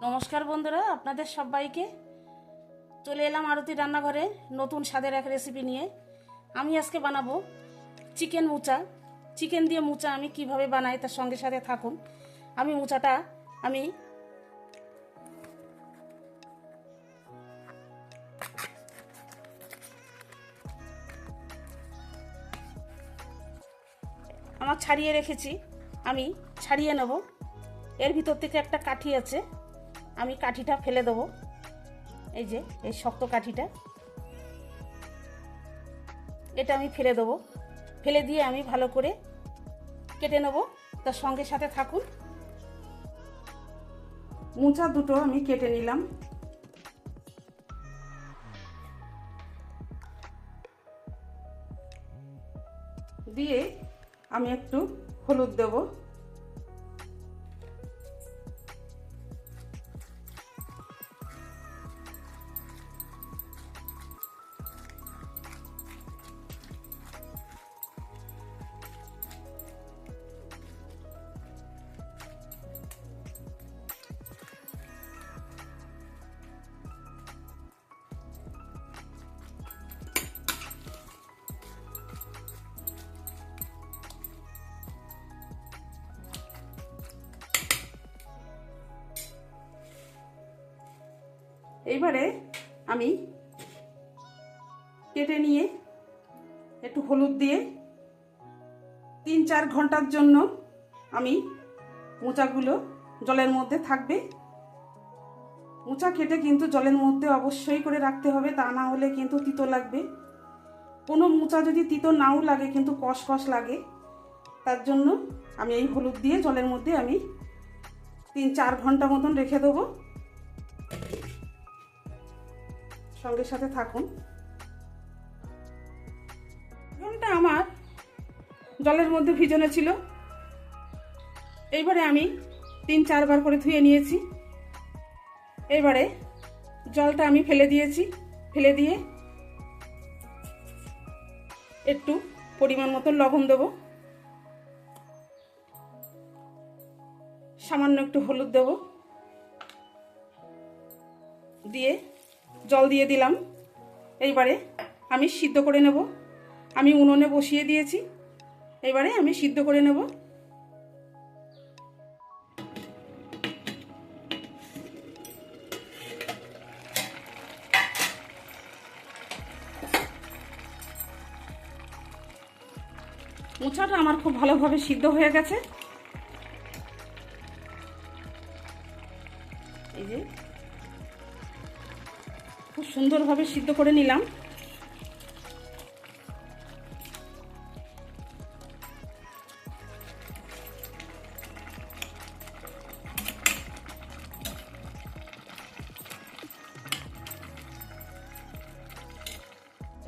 নমস্কার বন্ধুরা, আপনাদের সবাইকে চলে এলাম আরতি রান্নাঘরে নতুন স্বাদের এক রেসিপি নিয়ে। আমি আজকে বানাবো চিকেন মুচা। চিকেন দিয়ে মুচা আমি কিভাবে বানাই তার সঙ্গে সাথে থাকুন। আমি মুচাটা আমি ছাড়িয়ে রেখেছি, আমি ছাড়িয়ে নেব। এর ভিতর থেকে একটা কাঠি আছে, আমি কাঠিটা ফেলে দেবো। এই যে এই শক্ত কাঠিটা, এটা আমি ফেলে দেবো। ফেলে দিয়ে আমি ভালো করে কেটে নেব। তার সঙ্গে সাথে থাকুন। মুচা দুটো আমি কেটে নিলাম। দিয়ে আমি একটু হলুদ দেব। এইবারে আমি কেটে নিয়ে একটু হলুদ দিয়ে 3-4 ঘন্টার জন্য আমি মোচাগুলো জলের মধ্যে থাকবে। মোচা কেটে কিন্তু জলের মধ্যে অবশ্যই করে রাখতে হবে, তা না হলে কিন্তু তিতো লাগবে। কোনো মোচা যদি তিতো নাও লাগে কিন্তু কষ কষ লাগে, তার জন্য আমি এই হলুদ দিয়ে জলের মধ্যে আমি 3-4 ঘন্টা মতন রেখে দেবো। সঙ্গে সাথে থাকুন। ঘন্টা আমার জলের মধ্যে ভিজানো ছিল। এইবারে আমি 3-4 বার করে ধুয়ে নিয়েছি। এবারে জলটা আমি ফেলে দিয়েছি। ফেলে দিয়ে একটু পরিমাণ মতো লবণ দেব, সামান্য একটু হলুদ দেব, দিয়ে জল দিয়ে দিলাম। এইবারে আমি সিদ্ধ করে নেব। আমি উনুনে বসিয়ে দিয়েছি, এবারে আমি সিদ্ধ করে নেব। মোচাটা আমার খুব ভালোভাবে সিদ্ধ হয়ে গেছে। এই যে খুব সুন্দরভাবে সিদ্ধ করে নিলাম।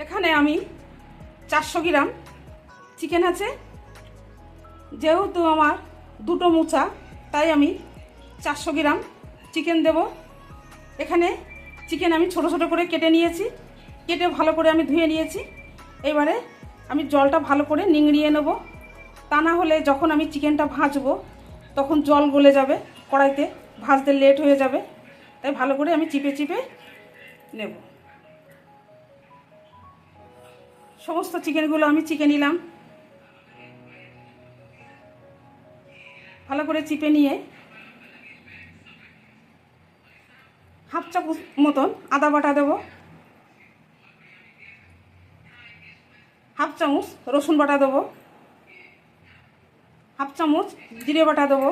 এখানে আমি 400 গ্রাম চিকেন আছে। যেহেতু আমার দুটো মোচা, তাই আমি 400 গ্রাম চিকেন দেব। এখানে চিকেন আমি ছোট ছোট করে কেটে নিয়েছি, কেটে ভালো করে আমি ধুয়ে নিয়েছি। এবারে আমি জলটা ভালো করে নিংড়িয়ে নেব, তা না হলে যখন আমি চিকেনটা ভাজবো তখন জল গলে যাবে, কড়াইতে ভাজতে লেট হয়ে যাবে। তাই ভালো করে আমি চিপে চিপে নেব। সমস্ত চিকেনগুলো আমি চিকে নিলাম। ভালো করে চিপে নিয়ে হাফ চামচ মতন আদা বাটা দেব, হাফ চামচ রসুন বাটা দেবো, হাফ চামচ জিরে বাটা দেবো,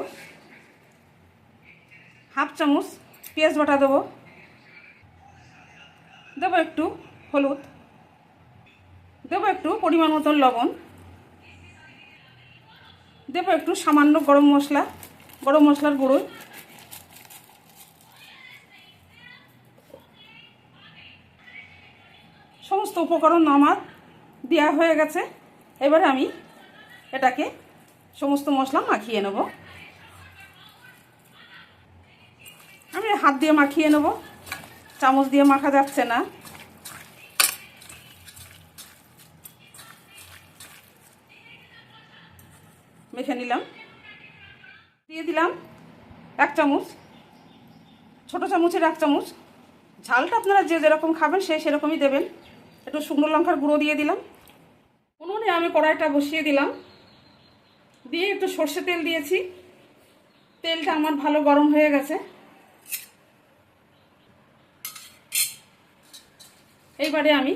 হাফ চামচ পেঁয়াজ বাটা দেবো, দেবো একটু হলুদ, দেবো একটু পরিমাণ মতন লবণ, দেবো একটু সামান্য গরম মশলার গুঁড়ো। সমস্ত উপকরণ আমার দেওয়া হয়ে গেছে। এবারে আমি এটাকে সমস্ত মশলা মাখিয়ে নেব। আমি হাত দিয়ে মাখিয়ে নেব, চামচ দিয়ে মাখা যাচ্ছে না। মেখে নিলাম। দিয়ে দিলাম 1 চামচ ছোটো চামচের 1 চামচ। ঝালটা আপনারা যে যেরকম খাবেন সেরকমই দেবেন। একটু শুকনো লঙ্কার গুঁড়ো দিয়ে দিলাম। উনুনে আমি কড়াইটা বসিয়ে দিলাম, দিয়ে একটু সর্ষে তেল দিয়েছি। তেলটা আমার ভালো গরম হয়ে গেছে। এইবারে আমি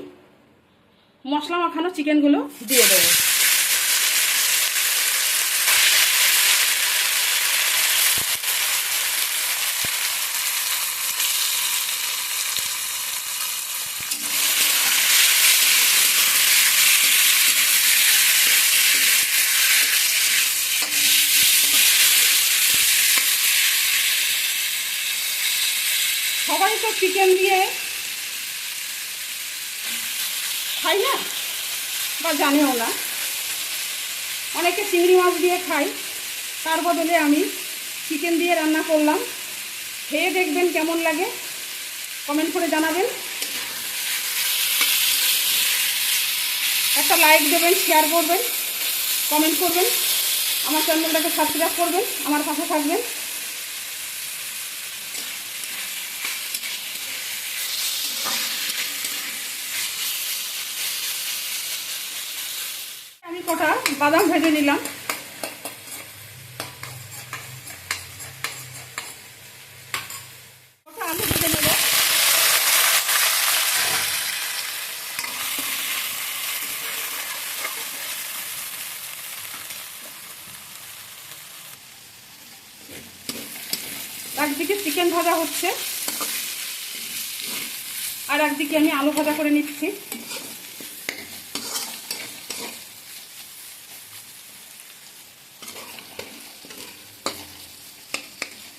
মশলা মাখানো চিকেনগুলো দিয়ে দেবো। সবাই তো চিকেন দিয়ে খাই না বা জানেও না, অনেকে চিংড়ি মাছ দিয়ে খাই। তার বদলে আমি চিকেন দিয়ে রান্না করলাম। খেয়ে দেখবেন কেমন লাগে, কমেন্ট করে জানাবেন। একটা লাইক দেবেন, শেয়ার করবেন, কমেন্ট করবেন, আমার চ্যানেলটাকে সাবস্ক্রাইব করবেন, আমার পাশে থাকবেন। আমি কটা বাদাম ভেজে নিলাম। কটা আলু ভেজে নেব। একদিকে চিকেন ভাজা হচ্ছে আর একদিকে আমি আলু ভাজা করে নিচ্ছি।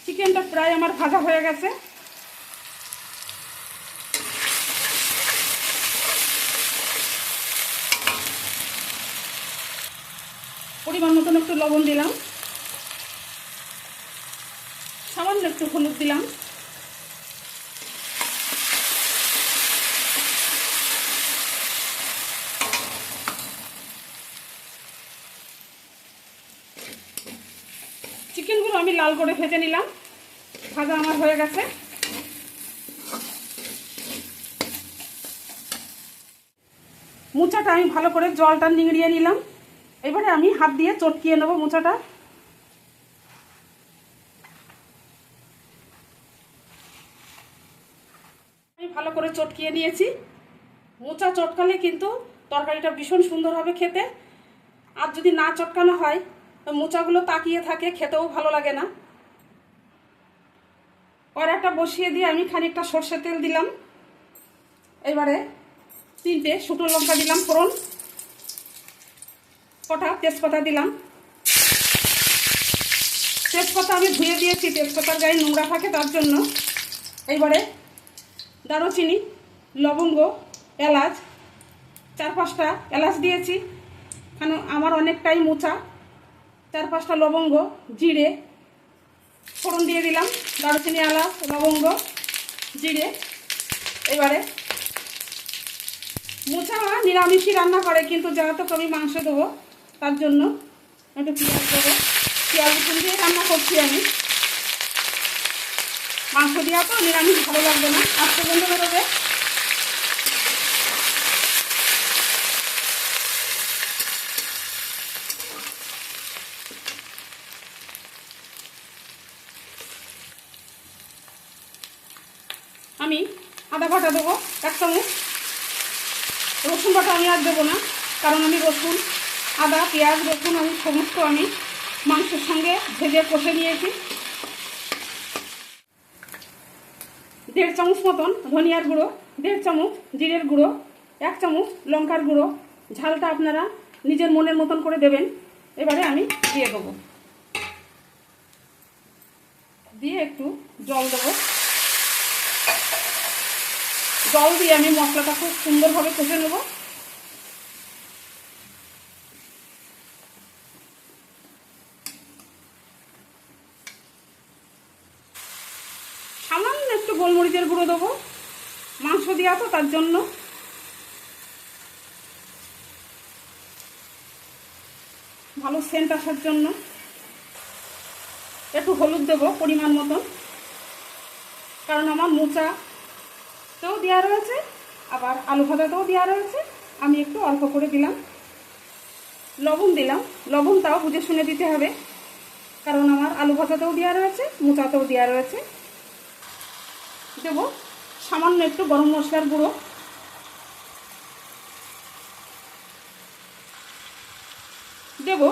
চিকেনটা প্রায় আমার ভাজা হয়ে গেছে। পরিমাণ মতন একটু লবণ দিলাম, সামান্য একটু হলুদ দিলাম, চিকেনগুলো আমি লাল করে ভেজে নিলাম। ভাজা আমার হয়ে গেছে। মোচাটা আমি ভালো করে জলটা নিংড়িয়ে নিলাম। এবারে আমি হাত দিয়ে চটকিয়ে নেব মোচাটা। আমি ভালো করে চটকিয়ে নিয়েছি। মোচা চটকালে কিন্তু তরকারিটা ভীষণ সুন্দর হবে খেতে। আর যদি না চটকানো হয়, মোচাগুলো তাকিয়ে থাকে, খেতেও ভালো লাগে না। কড়াইটা বসিয়ে দিয়ে আমি খানিকটা সর্ষের তেল দিলাম। এবারে 3টে শুকনো লঙ্কা দিলাম ফোড়ন, কটা তেজপাতা দিলাম। তেজপাতা আমি ধুয়ে দিয়েছি, তেজপাতার গায়ে নোংরা থাকে তার জন্য। এইবারে দারুচিনি, লবঙ্গ, এলাচ, 4-5টা এলাচ দিয়েছি। কারণ আমার অনেকটাই মোচা। 4-5টা লবঙ্গ, জিরে ফোড়ন দিয়ে দিলাম। দারুচিনি, এলাচ, লবঙ্গ, জিরে। এবারে মোচা নিরামিষই রান্না করে, কিন্তু যেহেতু আমি মাংস দেবো তার জন্য একটু পেঁয়াজ দেবো। পেঁয়াজ রসুন দিয়ে রান্না করছি আমি। মাংস দেওয়া তো নিরামিষ ভালো লাগবে না, আস্তে বন্ধ বেরোবে। আমি আদা বাটা দেবো 1 চামচ। রসুন বাটা আমি আর দেবো না, কারণ আমি রসুন, আদা, পেঁয়াজ, রসুন আমি সমস্ত আমি মাংসের সঙ্গে ভেজে কষে নিয়েছি। 1.5 চামচ মতন ধনিয়ার গুঁড়ো, 1.5 চামচ জিরের গুঁড়ো, 1 চামচ লঙ্কার গুঁড়ো। ঝালটা আপনারা নিজের মনের মতন করে দেবেন। এবারে আমি দিয়ে দেবো, দিয়ে একটু জল দেবো। জল দিয়ে আমি মশলাটা খুব সুন্দরভাবে কষে নেব। সামান্য একটু গোলমরিচের গুঁড়ো দেবো, মাংস দেওয়া তো তার জন্য। ভালো সেন্ট আসার জন্য। একটু হলুদ দেবো পরিমাণ মতন। কারণ আমার মোচাতেও দেওয়া রয়েছে, আবার আলু ভাজাতেও দেওয়া রয়েছে। আমি একটু অল্প করে দিলাম, লবণ দিলাম। লবণটাও বুঝে শুনে দিতে হবে, কারণ আমার আলু ভাজাতেও দেওয়া রয়েছে, মোচাতেও দেওয়া রয়েছে। দেব সামান্য একটু গরম মশলার গুঁড়ো, দেব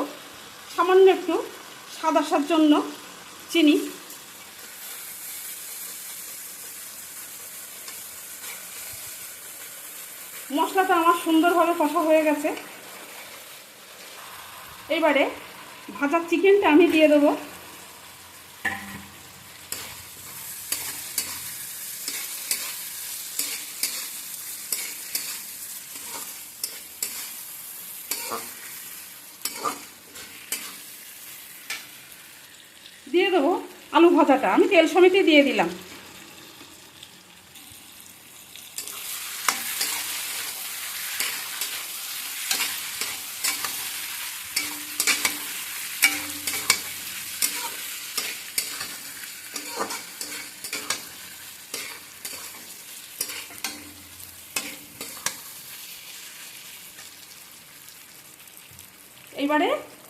সামান্য একটু স্বাদ আসার জন্য চিনি, মশলাটা আমার সুন্দরভাবে কষা হয়ে গেছে। এবারে ভাজা চিকেনটা আমি দিয়ে দেবো। দিয়ে দেবো আলু ভাজাটা, আমি তেল সমেত দিয়ে দিলাম। এইবারে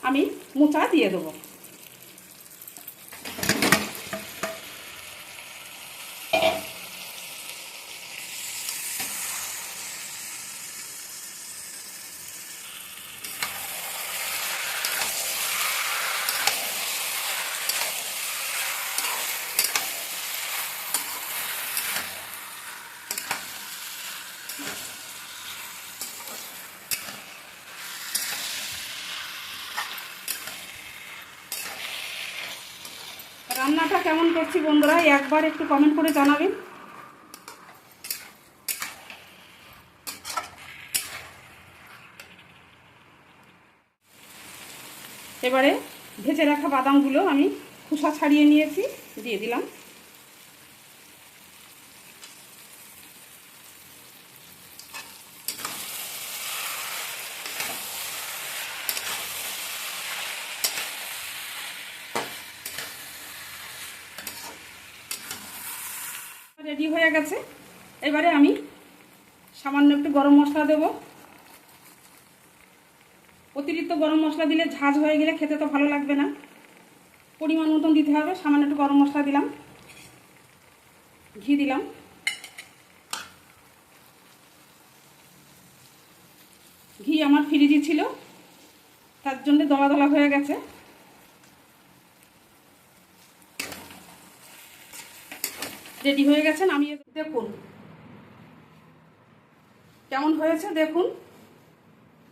আমি মোচা দিয়ে দেবো। রান্নাটা কেমন করছি বন্ধুরা, একবার একটু কমেন্ট করে জানাবেন। এবারে ভেজে রাখা বাদামগুলো আমি খোসা ছাড়িয়ে নিয়েছি, দিয়ে দিলাম। রেডি হয়ে গেছে। এবারে আমি সামান্য একটু গরম মশলা দেব। অতিরিক্ত গরম মশলা দিলে ঝাঁঝ হয়ে গেলে খেতে তো ভালো লাগবে না, পরিমাণ মতন দিতে হবে। সামান্য একটু গরম মশলা দিলাম, ঘি দিলাম, ঘি আমার ফ্রিজে ছিল, তার জন্য দলা দলা হয়ে গেছে। রেডি হয়ে গেছেন। আমি দেখুন কেমন হয়েছে, দেখুন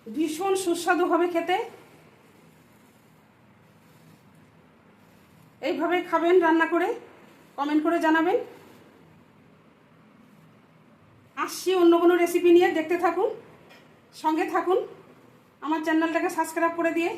ভীষণ সুস্বাদু হবে খেতে। এইভাবে খাবেন রান্না করে, কমেন্ট করে জানাবেন। আসছি অন্য কোনো রেসিপি নিয়ে, দেখতে থাকুন, সঙ্গে থাকুন, আমার চ্যানেলটাকে সাবস্ক্রাইব করে দিয়ে।